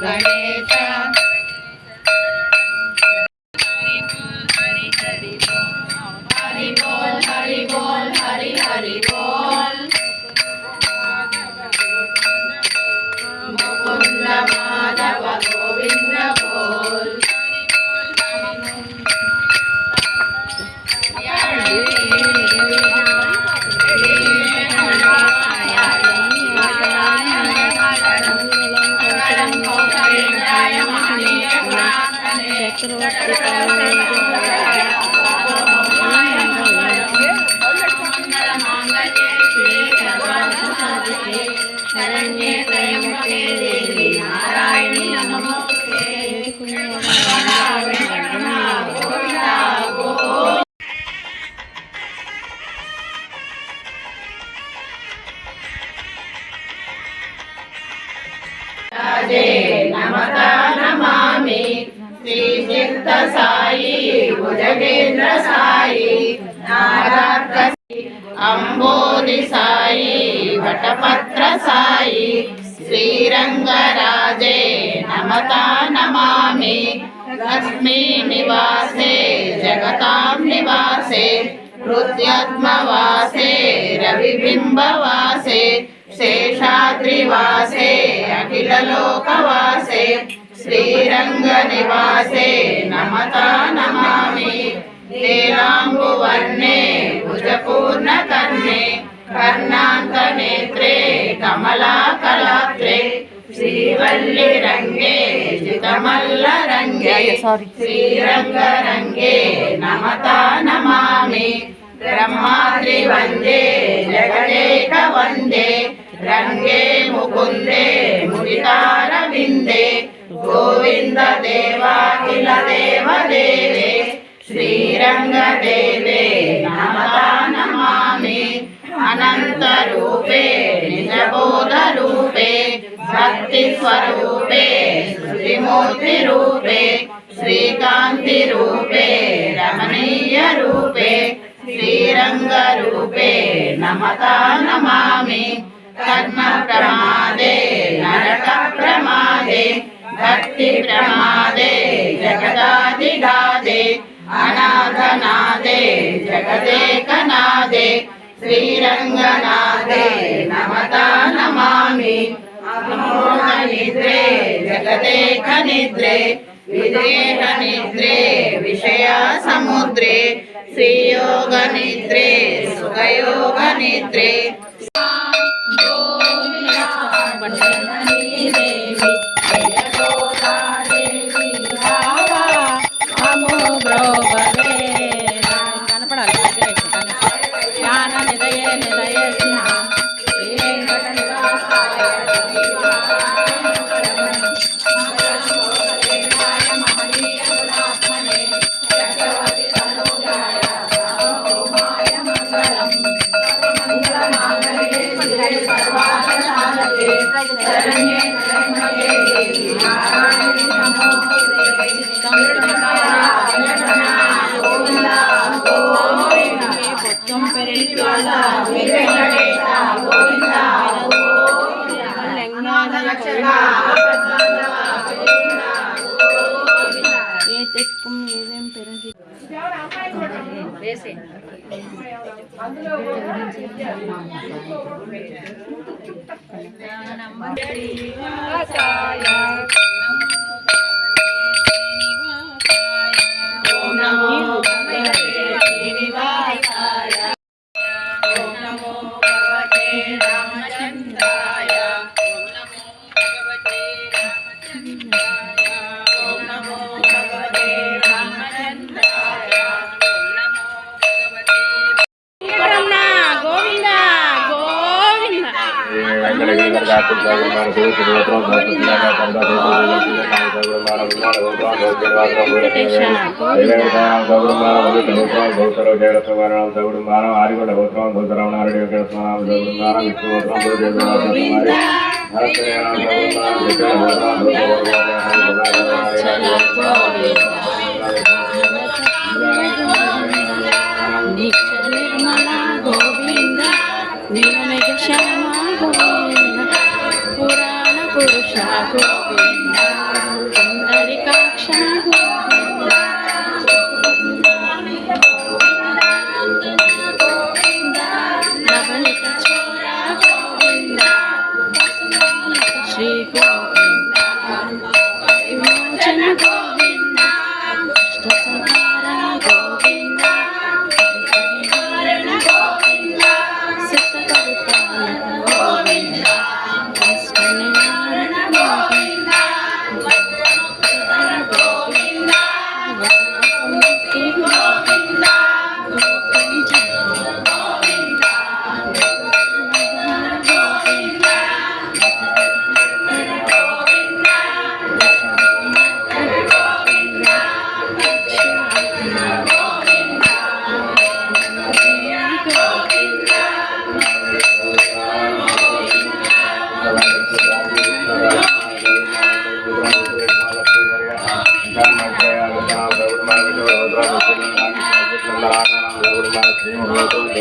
गणेश हरि बोल हरि बोल हरि हरि बोल मुकुंद माधव गोविंद बोल शरण्ये त्र्यंबके देवी नारायणी नमोस्तुते नमता नमामि श्री चित्त साई भुजगेंद्र साई नारायण अंबोधि साई वटपत्र साई श्रीरंगराजे नमता नमामि लक्ष्मी निवासे जगतां निवासे हृद्यात्मवासे रविबिंबवासे शेषाद्रिवासे अखिललोकवासे श्रीरंगनिवासे नमता नमामि नीलाम्बुवर्णे भुजपूर्णकर्णे कर्णान्तनेत्रे कमलाकलात्रे श्रीवल्लिरङ्गे जितमल्लरङ्गे श्रीरङ्गरङ्गे नमता नमामि ब्रह्माद्रिवन्दे जगदेकवन्दे रङ्गे मुकुन्दे मुदितारविन्दे गोविन्द देवाखिल देवदेवे श्रीरङ्गदेवे नमता नमामि अनन्तरूपे निजबोधरूपे भक्तिस्वरूपे श्रुतिमूर्तिरूपे श्रीकान्तिरूपे रमणीयरूपे श्रीरङ्गरूपे नमता नमामि कर्म प्रमादे नरक प्रमादे भक्ति प्रमादे जगदादिगादे अनाथनादे जगदेकनादे श्रीरङ्गनादे नमता नमामि अमोघ निद्रे जगदेक निद्रे विदेह निद्रे विषया समुद्रे श्रीयोग निद्रे सुखयोग निद्रे Puran Purusha Govinda మండలాకారం